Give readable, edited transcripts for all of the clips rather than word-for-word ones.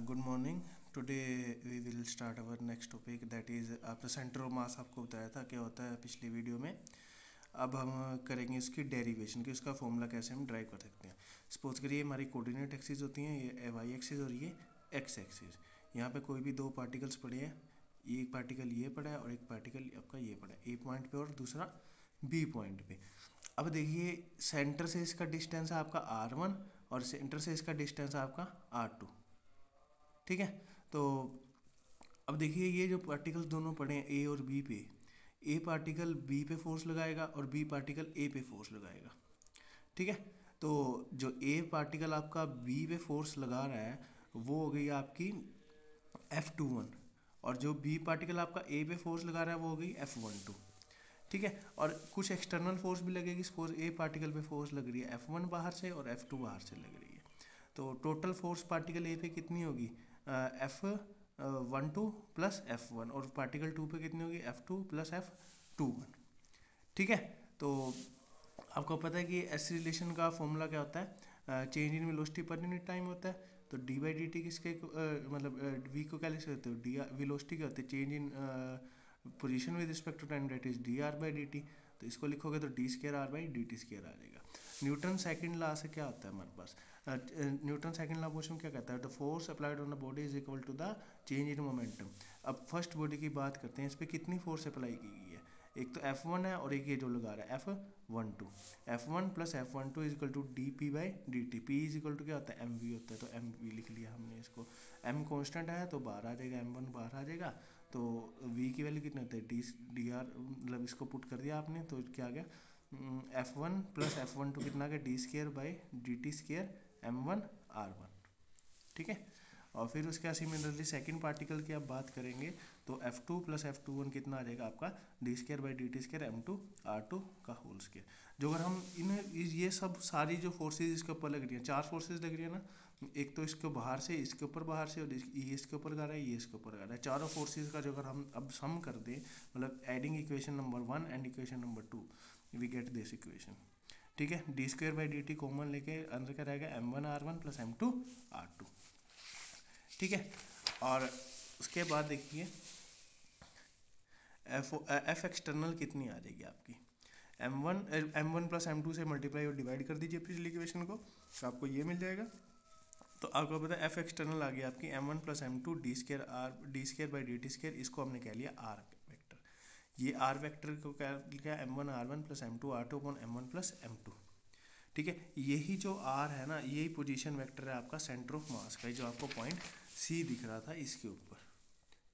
Good morning. Today we will start our next topic, that is आपका centre of mass आपको बताया था क्या होता है पिछली वीडियो में. अब हम करेंगे इसकी डेरिवेशन कि उसका फॉर्मूला कैसे हम ड्राइव कर सकते हैं. सपोज करिए हमारी कोऑर्डिनेट एक्सिस होती हैं, ये वाई एक्सिस और ये एक्स एक्सिस. यहाँ पे कोई भी दो पार्टिकल्स पड़े हैं, एक पार्टिकल ये पड़ा है और एक पार्टिकल आपका ये पड़ा है, ए पॉइंट पे और दूसरा बी पॉइंट पे. अब देखिए सेंटर से इसका डिस्टेंस है आपका r1 और सेंटर से इसका डिस्टेंस है आपका r2. ठीक है. तो अब देखिए ये जो पार्टिकल्स दोनों पड़े हैं ए और बी पे, ए पार्टिकल बी पे फोर्स लगाएगा और बी पार्टिकल ए पे फोर्स लगाएगा. ठीक है. तो जो ए पार्टिकल आपका बी पे फोर्स लगा रहा है वो हो गई आपकी F21, और जो बी पार्टिकल आपका ए पे फोर्स लगा रहा है वो हो गई F12. ठीक है. और कुछ एक्सटर्नल फोर्स भी लगेगी. सपोज ए पार्टिकल पे फोर्स लग रही है F1 बाहर से और F2 बाहर से लग रही है. तो टोटल फोर्स पार्टिकल ए पे कितनी होगी, F12 प्लस F1, और पार्टिकल 2 पे कितनी होगी, F2 प्लस F21. ठीक है. तो आपको पता है कि एस रिलेशन का फॉर्मूला क्या होता है, change in velocity per unit time होता है. तो डी बाई डी टी किसके मतलब वी को क्या लिख सकते हो, डी वेलोसिटी क्या होती है, change in position with respect to time, that is d r by D t. तो इसको लिखोगे तो d square r by D t square आ जाएगा. न्यूटन सेकंड लॉ से क्या होता है हमारे पास, न्यूटन सेकंड लॉ क्वेश्चन क्या कहता है, the force applied on the body is equal to the change in momentum. अब फर्स्ट बॉडी की बात करते हैं, इस पर कितनी फोर्स अप्लाई की गई है. एक तो F1 है और एक ये जो लगा रहा है F12. F1 plus F12 is equal to D P by D T. पी इज इक्वल टू क्या होता है, MV होता है. तो MV लिख लिया हमने इसको. M कॉन्स्टेंट है तो बाहर आ जाएगा, M1 बाहर आ जाएगा. तो V की वैल्यू कितनी होती है, डी आर, मतलब इसको पुट कर दिया आपने तो क्या आ गया, F1 प्लस F12 कितना आ गया, D square by D t square M1 R1. ठीक है. और फिर उसके सिमिलरली सेकंड पार्टिकल की आप बात करेंगे तो F2 प्लस F21 कितना आ जाएगा आपका, D square by D t square M2 R2 का होल स्केयर. जो अगर हम ये सब सारी जो फोर्सेज इसके ऊपर लग रही है, चार फोर्सेज लग रही है ना, एक तो इसके बाहर से, इसके ऊपर बाहर से, और ये इसके ऊपर गा रहा है, ये इसके ऊपर गा रहा है. चारों फोर्सेज का जो अगर हम अब सम कर दें, मतलब adding equation number 1 and equation number 2, we get this equation. ठीक है. D square by D T common लेके अंदर क्या रहेगा, M1 R1 plus M2 R2. ठीक है. और उसके बाद देखिए एफ एक्सटर्नल कितनी आ जाएगी आपकी, M1 प्लस M2 से मल्टीप्लाई और डिवाइड कर दीजिए पिछली इक्वेशन को, तो आपको ये मिल जाएगा. तो आपको पता है एफ एक्सटर्नल आ गई आपकी M1 plus M2 D square by D t square. इसको हमने कह लिया आर वेक्टर. ये आर वेक्टर को क्या लिखा, M1 R1 plus M2 R2 upon M1 plus M2. ठीक है. यही जो आर है ना, यही पोजीशन वेक्टर है आपका सेंटर ऑफ मास का, जो आपको पॉइंट सी दिख रहा था इसके ऊपर.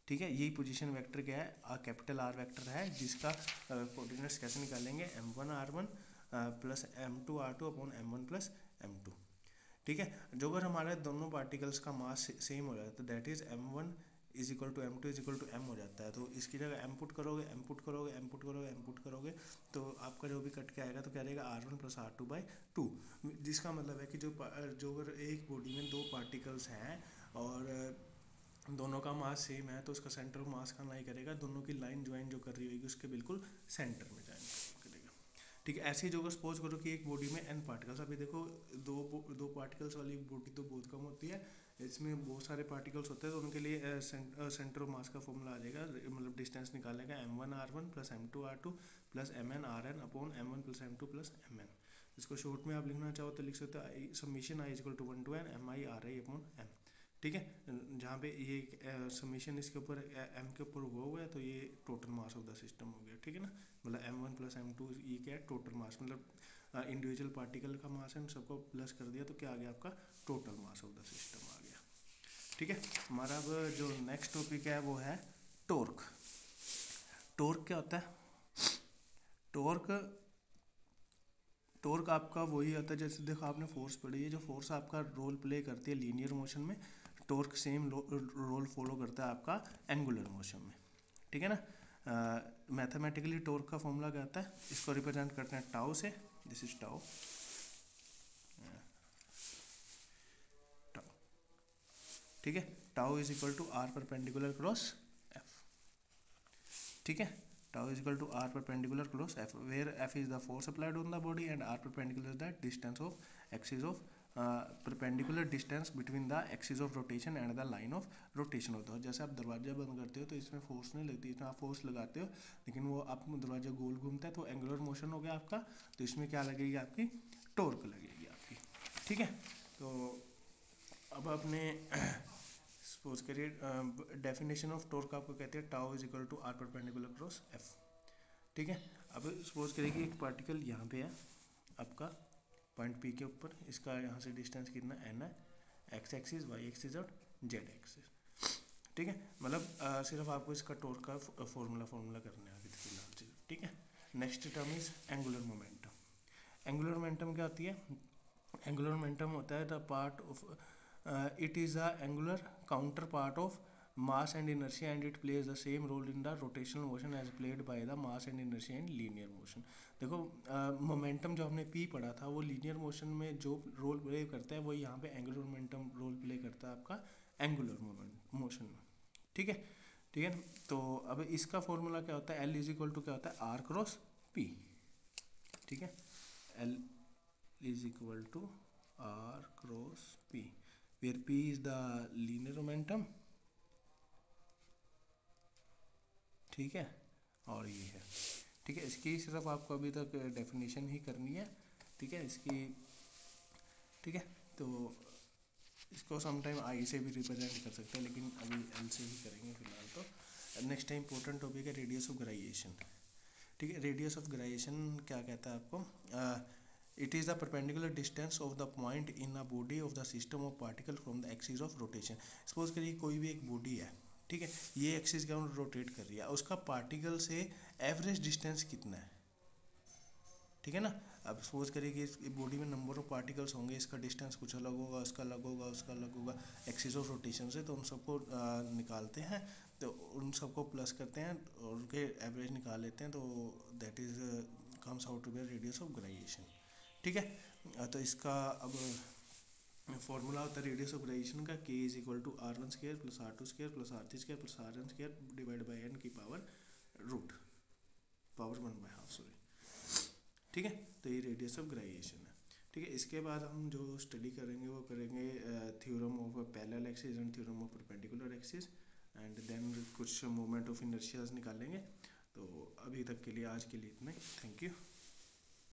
ठीक है. यही पोजीशन वेक्टर क्या है, कैपिटल आर वेक्टर है, जिसका कोऑर्डिनेट्स कैसे निकालेंगे, M1 R1 plus M2 R2 upon M1 plus M2. ठीक है. जो अगर हमारे दोनों पार्टिकल्स का मास सेम हो जाता है तो that is M1 is equal to M2 is equal to M हो जाता है. तो इसकी जगह M पुट करोगे, M पुट करोगे, M पुट करोगे, M पुट करोगे, तो आपका जो भी कट के आएगा तो क्या रहेगा, R1 प्लस R2 बाई 2. जिसका मतलब है कि जो अगर एक बॉडी में दो पार्टिकल्स हैं और दोनों का मास सेम है तो उसका सेंटर ऑफ मास का लाई करेगा, दोनों की लाइन ज्वाइन जो कर रही होगी उसके बिल्कुल सेंटर में ज्वाइन करेगा. ठीक है. ऐसे ही जो सपोज करो कि एक बॉडी में n पार्टिकल्स, अभी देखो दो पार्टिकल्स वाली बॉडी तो बहुत कम होती है, इसमें बहुत सारे पार्टिकल्स होते हैं. तो उनके लिए सेंटर ऑफ मास का फॉर्मूला आ जाएगा, मतलब डिस्टेंस निकालेगा M1 R1 plus M2 R2 plus MN RN upon M1 plus M2 plus MN. इसको शॉर्ट में आप लिखना चाहो तो लिख सकते हो summation I equal to 1 to n MI RI upon M. ठीक है. जहाँ पे ये समीशन इसके ऊपर M के ऊपर हुआ है तो ये total mass of the system हो गया. ठीक है ना. मतलब M1 प्लस M2 ये क्या है, टोटल मास, मतलब इंडिविजुअल पार्टिकल का मास है, सबको प्लस कर दिया तो क्या आ गया आपका, total mass of the system आ गया. ठीक है. हमारा अब जो नेक्स्ट टॉपिक है वो है टॉर्क. टॉर्क क्या होता है, टॉर्क आपका वही होता है, जैसे देखो आपने फोर्स पढ़ी है, जो फोर्स आपका रोल प्ले करती है लीनियर मोशन में, टॉर्क सेम रोल फॉलो करता है आपका एंगुलर मोशन में. ठीक है ना. मैथमेटिकली टॉर्क का फॉर्मूला क्या होता है, इसको रिप्रेजेंट करते हैं टाउ से. This is tau. ठीक है. Tau is equal to R perpendicular cross F. ठीक है. Tau is equal to R perpendicular cross F, where F is the force applied on the body and R perpendicular is the distance of axis of perpendicular distance between the axis of rotation and the line of rotation होता है। जैसे आप दरवाजा बंद करते हो तो इसमें फोर्स नहीं लगती, इसमें आप फोर्स लगाते हो लेकिन वो आप दरवाजा गोल घूमता है तो एंगुलर मोशन हो गया आपका, तो इसमें क्या लगेगी आपकी, टॉर्क लगेगी आपकी। ठीक है, तो अब आपने सपोज करिए डेफिनेशन ऑफ टॉर्क आपको कहते हैं tau is equal to R perpendicular cross F. ठीक है, अब सपोज करिए कि एक पार्टिकल यहाँ पे है आपका पॉइंट पी के ऊपर, इसका यहाँ से डिस्टेंस कितना एन है, एक्स एक्सिस वाई एक्सिस और जेड एक्सिस। ठीक है, मतलब सिर्फ आपको इसका टॉर्क का फॉर्मूला करना है अभी फिलहाल। ठीक है, next term is angular momentum. Angular momentum क्या होती है, एंगुलर मोमेंटम होता है the part of it is a angular counterpart of mass and inertia and it plays the same role in the rotational motion as played by the mass and inertia in linear motion। देखो momentum जो हमने P पढ़ा था वो linear motion में जो role play करता है वो यहाँ पे एंगुलर मोमेंटम रोल प्ले करता है आपका एंगुलर मोशन में। ठीक है, ठीक है, तो अब इसका फॉर्मूला क्या होता है, एल इज इक्वल टू क्या होता है, आर क्रॉस पी। ठीक है, L is equal to R cross P where P is the linear momentum। ठीक है, और ये है। ठीक है, इसकी सिर्फ आपको अभी तक डेफिनेशन ही करनी है। ठीक है, इसकी, ठीक है, तो इसको समटाइम आई से भी रिप्रेजेंट कर सकते हैं लेकिन अभी एल से ही करेंगे फिलहाल। तो नेक्स्ट टाइम इंपॉर्टेंट टॉपिक है रेडियस ऑफ ग्राइएशन। ठीक है, रेडियस ऑफ ग्राइएशन क्या कहता है आपको, it is the perpendicular distance of the point in a body of the system of particle from the axis of rotation। Suppose करिए कोई भी एक बॉडी है, ठीक है, ये एक्सिस का रोटेट कर रही है, उसका पार्टिकल से एवरेज डिस्टेंस कितना है। ठीक है ना, अब सपोज करिए कि इस बॉडी में नंबर ऑफ पार्टिकल्स होंगे, इसका डिस्टेंस कुछ अलग होगा, उसका अलग होगा, उसका अलग होगा एक्सिस ऑफ रोटेशन से, तो उन सबको निकालते हैं, तो उन सबको प्लस करते हैं और उनके एवरेज निकाल लेते हैं, तो that is comes out to be radius of gyration. ठीक है, तो इसका अब फॉर्मूला होता है रेडियस ऑफ ग्राइएशन का, K is equal to r one square plus r two square plus r three square plus r n square divide by n की power root power one by half, sorry. ठीक है, तो ये radius of ग्राइएशन है। ठीक है, इसके बाद हम जो स्टडी करेंगे वो करेंगे theorem of parallel axis and theorem of perpendicular axis and then कुछ मोमेंट ऑफ इनर्शियाज निकालेंगे। तो अभी तक के लिए, आज के लिए इतना ही, थैंक यू।